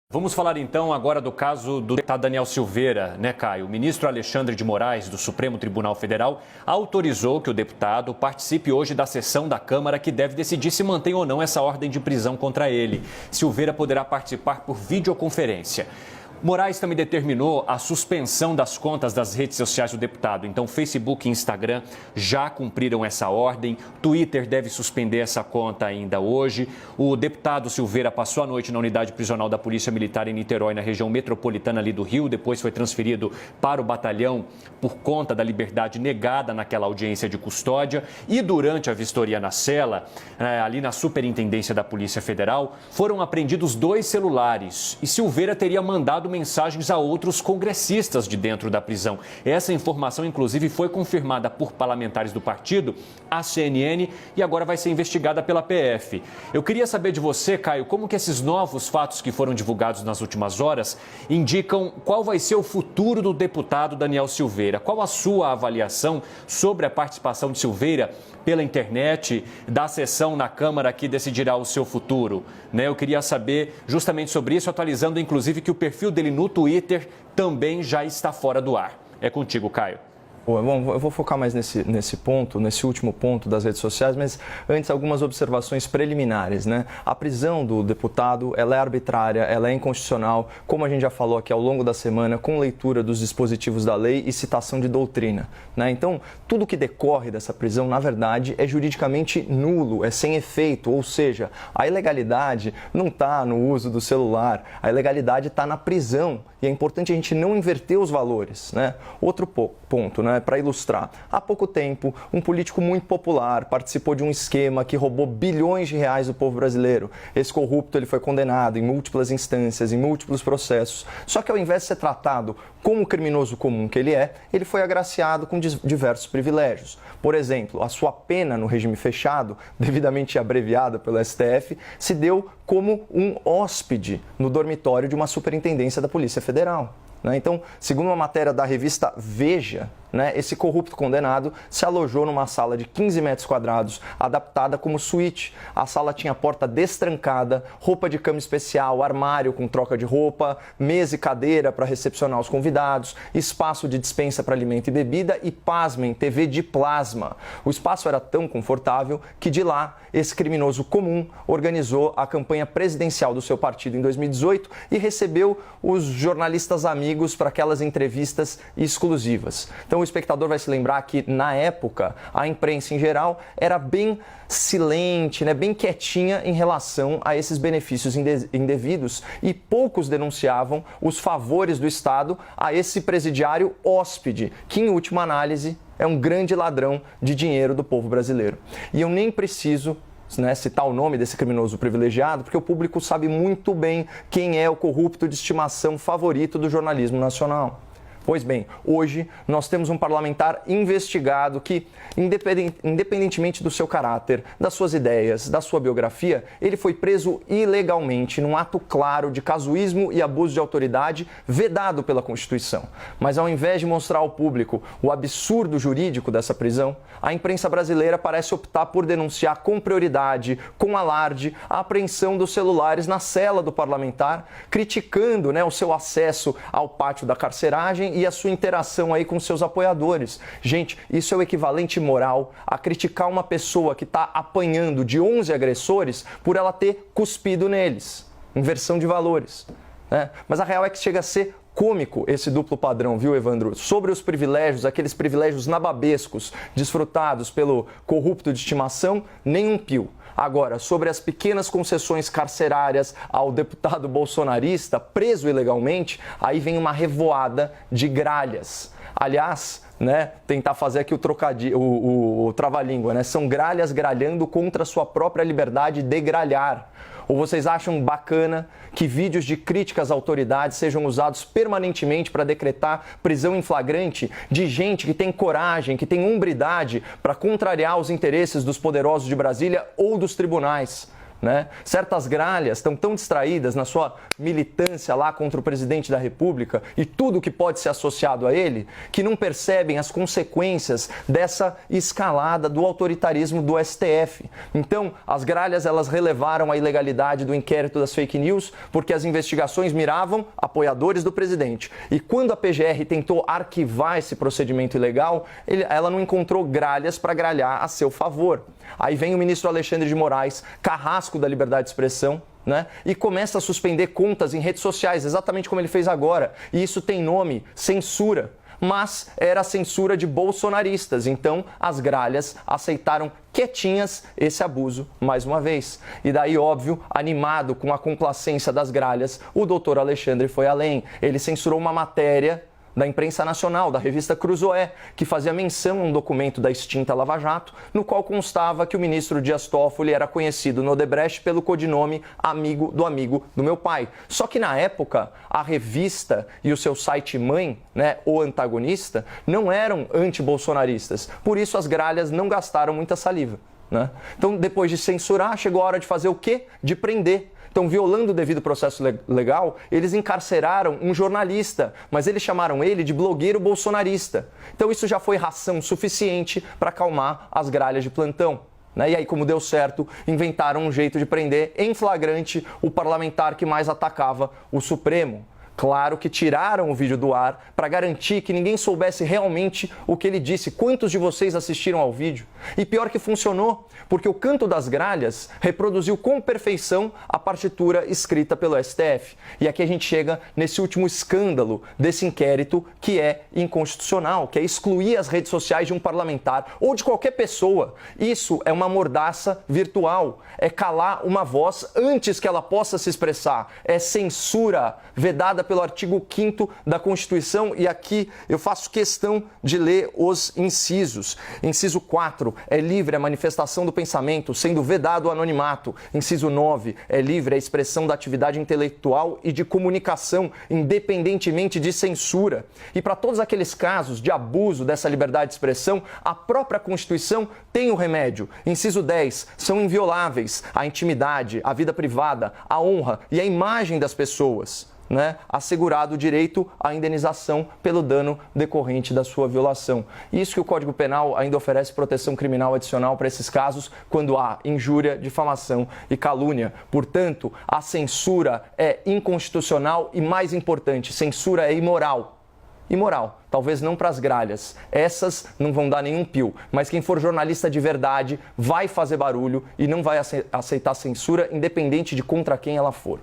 Vamos falar então agora do caso do deputado Daniel Silveira, né, Caio? O ministro Alexandre de Moraes, do Supremo Tribunal Federal, autorizou que o deputado participe hoje da sessão da Câmara que deve decidir se mantém ou não essa ordem de prisão contra ele. Silveira poderá participar por videoconferência. Moraes também determinou a suspensão das contas das redes sociais do deputado. Então, Facebook e Instagram já cumpriram essa ordem. Twitter deve suspender essa conta ainda hoje. O deputado Silveira passou a noite na unidade prisional da Polícia Militar em Niterói, na região metropolitana ali do Rio. Depois foi transferido para o batalhão por conta da liberdade negada naquela audiência de custódia. E durante a vistoria na cela, ali na Superintendência da Polícia Federal, foram apreendidos 2 celulares. E Silveira teria mandado mensagens a outros congressistas de dentro da prisão. Essa informação, inclusive, foi confirmada por parlamentares do partido, a CNN, e agora vai ser investigada pela PF. Eu queria saber de você, Caio, como que esses novos fatos que foram divulgados nas últimas horas indicam qual vai ser o futuro do deputado Daniel Silveira. Qual a sua avaliação sobre a participação de Silveira pela internet, da sessão na Câmara que decidirá o seu futuro, né? Eu queria saber justamente sobre isso, atualizando inclusive que o perfil dele no Twitter também já está fora do ar. É contigo, Caio. Bom, eu vou focar mais nesse ponto, nesse último ponto das redes sociais, mas antes algumas observações preliminares, né? A prisão do deputado, ela é arbitrária, ela é inconstitucional, como a gente já falou aqui ao longo da semana, com leitura dos dispositivos da lei e citação de doutrina, né? Então, tudo que decorre dessa prisão, na verdade, é juridicamente nulo, é sem efeito, ou seja, a ilegalidade não está no uso do celular, a ilegalidade está na prisão. E é importante a gente não inverter os valores, né? Outro ponto, né, para ilustrar. Há pouco tempo, um político muito popular participou de um esquema que roubou bilhões de reais do povo brasileiro. Esse corrupto ele foi condenado em múltiplas instâncias, em múltiplos processos. Só que ao invés de ser tratado como o criminoso comum que ele foi agraciado com diversos privilégios. Por exemplo, a sua pena no regime fechado, devidamente abreviada pelo STF, se deu como um hóspede no dormitório de uma superintendência da Polícia Federal. Então, segundo uma matéria da revista Veja, esse corrupto condenado se alojou numa sala de 15 metros quadrados, adaptada como suíte. A sala tinha porta destrancada, roupa de cama especial, armário com troca de roupa, mesa e cadeira para recepcionar os convidados, espaço de dispensa para alimento e bebida e, pasmem, TV de plasma. O espaço era tão confortável que de lá, esse criminoso comum organizou a campanha presidencial do seu partido em 2018 e recebeu os jornalistas amigos para aquelas entrevistas exclusivas. Então, o espectador vai se lembrar que, na época, a imprensa em geral era bem silente, bem quietinha em relação a esses benefícios indevidos e poucos denunciavam os favores do Estado a esse presidiário hóspede, que, em última análise, é um grande ladrão de dinheiro do povo brasileiro. E eu nem preciso citar o nome desse criminoso privilegiado, porque o público sabe muito bem quem é o corrupto de estimação favorito do jornalismo nacional. Pois bem, hoje nós temos um parlamentar investigado que, independentemente do seu caráter, das suas ideias, da sua biografia, ele foi preso ilegalmente num ato claro de casuísmo e abuso de autoridade vedado pela Constituição. Mas ao invés de mostrar ao público o absurdo jurídico dessa prisão, a imprensa brasileira parece optar por denunciar com prioridade, com alarde, a apreensão dos celulares na cela do parlamentar, criticando o seu acesso ao pátio da carceragem e a sua interação aí com seus apoiadores. Gente, isso é o equivalente moral a criticar uma pessoa que está apanhando de 11 agressores por ela ter cuspido neles. Inversão de valores, né? Mas a real é que chega a ser cômico esse duplo padrão, viu, Evandro? Sobre os privilégios, aqueles privilégios nababescos desfrutados pelo corrupto de estimação, nem um pio. Agora, sobre as pequenas concessões carcerárias ao deputado bolsonarista preso ilegalmente, aí vem uma revoada de gralhas. Aliás, tentar fazer aqui o trava-língua, são gralhas gralhando contra a sua própria liberdade de gralhar. Ou vocês acham bacana que vídeos de críticas às autoridades sejam usados permanentemente para decretar prisão em flagrante de gente que tem coragem, que tem hombridade para contrariar os interesses dos poderosos de Brasília ou dos tribunais? né? Certas gralhas estão tão distraídas na sua militância lá contra o presidente da República e tudo que pode ser associado a ele, que não percebem as consequências dessa escalada do autoritarismo do STF. Então, as gralhas elas relevaram a ilegalidade do inquérito das fake news porque as investigações miravam apoiadores do presidente. E quando a PGR tentou arquivar esse procedimento ilegal, ela não encontrou gralhas para gralhar a seu favor. Aí vem o ministro Alexandre de Moraes, carrasco da liberdade de expressão, né? E começa a suspender contas em redes sociais, exatamente como ele fez agora. E isso tem nome, censura. Mas era a censura de bolsonaristas, então as gralhas aceitaram quietinhas esse abuso mais uma vez. E daí, óbvio, animado com a complacência das gralhas, o doutor Alexandre foi além. Ele censurou uma matéria da imprensa nacional, da revista Cruzoé, que fazia menção a um documento da extinta Lava Jato, no qual constava que o ministro Dias Toffoli era conhecido no Odebrecht pelo codinome amigo do meu pai. Só que na época, a revista e o seu site mãe, né, o Antagonista, não eram antibolsonaristas. Por isso as gralhas não gastaram muita saliva, né? Então, depois de censurar, chegou a hora de fazer o quê? De prender. Então, violando o devido processo legal, eles encarceraram um jornalista, mas eles chamaram ele de blogueiro bolsonarista. Então, isso já foi ração suficiente para acalmar as gralhas de plantão, né? E aí, como deu certo, inventaram um jeito de prender em flagrante o parlamentar que mais atacava o Supremo. Claro que tiraram o vídeo do ar para garantir que ninguém soubesse realmente o que ele disse. Quantos de vocês assistiram ao vídeo? E pior que funcionou, porque o Canto das Gralhas reproduziu com perfeição a partitura escrita pelo STF. E aqui a gente chega nesse último escândalo desse inquérito que é inconstitucional, que é excluir as redes sociais de um parlamentar ou de qualquer pessoa. Isso é uma mordaça virtual, é calar uma voz antes que ela possa se expressar, é censura vedada pelo artigo 5º da Constituição, e aqui eu faço questão de ler os incisos. Inciso 4, é livre a manifestação do pensamento, sendo vedado o anonimato. Inciso 9, é livre a expressão da atividade intelectual e de comunicação, independentemente de censura. E para todos aqueles casos de abuso dessa liberdade de expressão, a própria Constituição tem o remédio. Inciso 10, são invioláveis a intimidade, a vida privada, a honra e a imagem das pessoas, né, assegurado o direito à indenização pelo dano decorrente da sua violação. Isso que o Código Penal ainda oferece proteção criminal adicional para esses casos quando há injúria, difamação e calúnia. Portanto, a censura é inconstitucional e, mais importante, censura é imoral. Imoral, talvez não para as gralhas, essas não vão dar nenhum pio, mas quem for jornalista de verdade vai fazer barulho e não vai aceitar censura, independente de contra quem ela for.